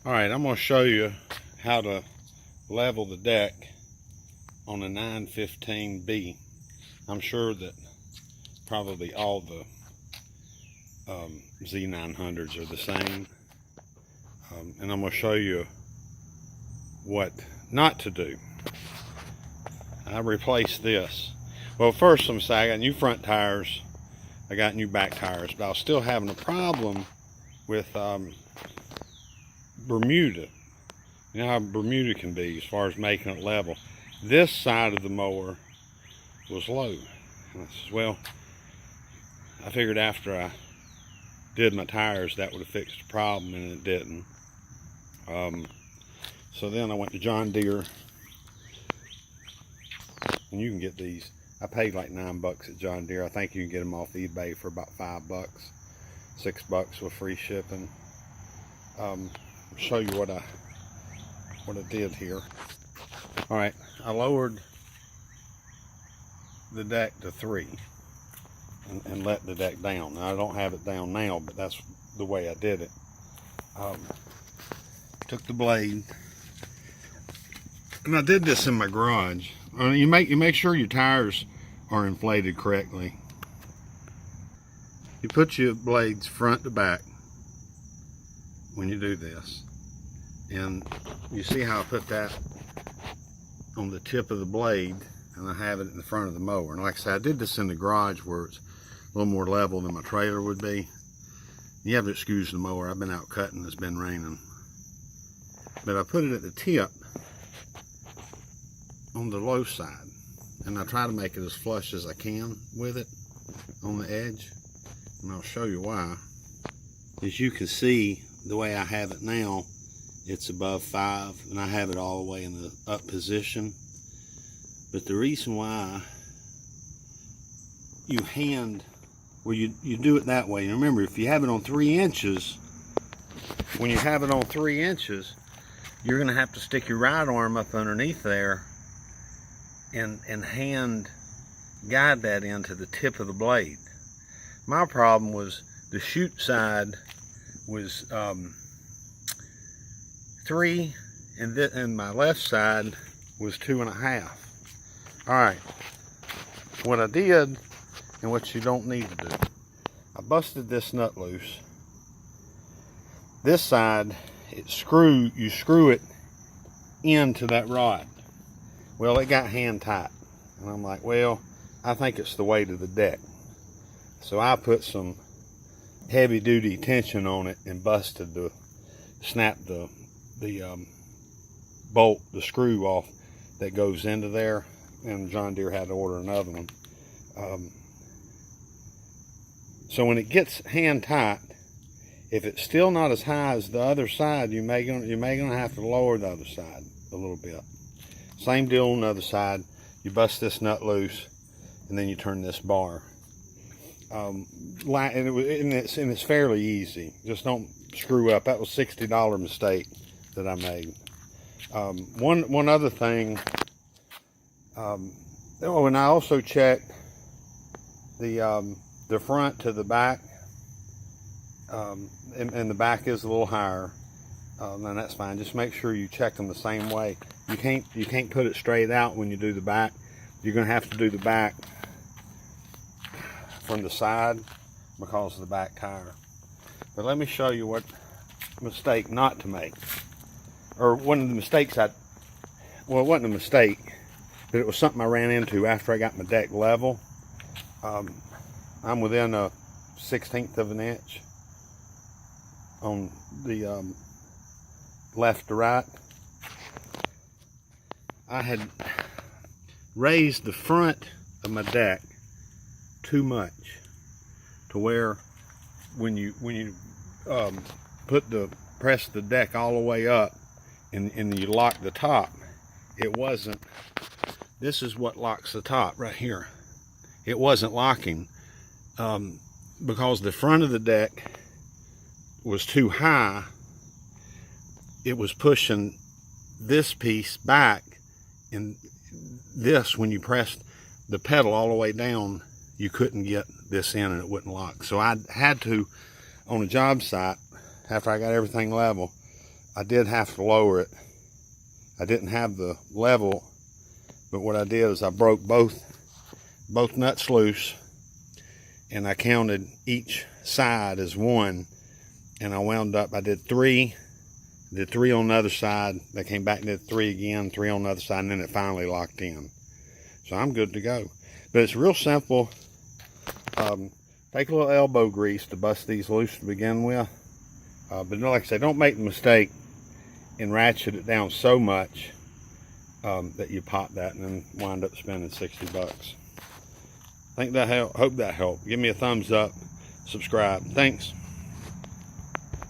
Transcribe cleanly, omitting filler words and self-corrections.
Alright, I'm going to show you how to level the deck on a 915B. I'm sure that probably all the Z900s are the same. And I'm going to show you what not to do. I replaced this. Well, first I'm saying I got new front tires, I got new back tires, but I was still having a problem with Bermuda. You know how Bermuda can be as far as making it level. This side of the mower was low. And I said, well, I figured after I did my tires that would have fixed the problem, and it didn't. So then I went to John Deere, and you can get these. I paid like $9 at John Deere. I think you can get them off eBay for about $5, $6 with free shipping. Show you what I did here. All right, I lowered the deck to 3 and let the deck down. Now, I don't have it down now, but that's the way I did it. Took the blade, and I did this in my garage. You make sure your tires are inflated correctly. You put your blades front to back when you do this, and you see how I put that on the tip of the blade, and I have it in the front of the mower. And like I said, I did this in the garage where it's a little more level than my trailer would be. You have to excuse the mower. I've been out cutting, it's been raining. But I put it at the tip on the low side, and I try to make it as flush as I can with it on the edge, and I'll show you why. As you can see, the way I have it now, it's above 5, and I have it all the way in the up position. But the reason why you you do it that way, and remember, if you have it on 3 inches, when you have it on 3 inches, you're going to have to stick your right arm up underneath there and hand guide that into the tip of the blade. My problem was the chute side was 3, and my left side was 2.5. All right, what I did, and what you don't need to do, I busted this nut loose. This side, you screw it into that rod. Well, it got hand tight, and I'm like, well, I think it's the weight of the deck. So I put some heavy duty tension on it and snapped the bolt, the screw off that goes into there, and John Deere had to order another one. So when it gets hand tight, if it's still not as high as the other side, you may gonna have to lower the other side a little bit. Same deal on the other side. You bust this nut loose, and then you turn this bar. And it's fairly easy. Just don't screw up. That was a $60 mistake that I made. One other thing. And I also checked the front to the back. And the back is a little higher, and that's fine. Just make sure you check them the same way. You can't put it straight out when you do the back. You're going to have to do the back from the side because of the back tire. But let me show you what mistake not to make, or one of the mistakes well, it wasn't a mistake, but it was something I ran into after I got my deck level. I'm within a 1/16 of an inch on the left to right. I had raised the front of my deck too much to where when you press the deck all the way up and you lock the top, it wasn't. This is what locks the top right here. It wasn't locking because the front of the deck was too high. It was pushing this piece back, and this, when you pressed the pedal all the way down, you couldn't get this in and it wouldn't lock. So I had to, on a job site, after I got everything level, I did have to lower it. I didn't have the level, but what I did is I broke both nuts loose, and I counted each side as one, and I wound up, I did three on the other side. They came back and did three again, three on the other side, and then it finally locked in. So I'm good to go. But it's real simple. Take a little elbow grease to bust these loose to begin with. But like I say, don't make the mistake and ratchet it down so much that you pop that and then wind up spending 60 bucks. Think that helped. Hope that helped. Give me a thumbs up. Subscribe. Thanks.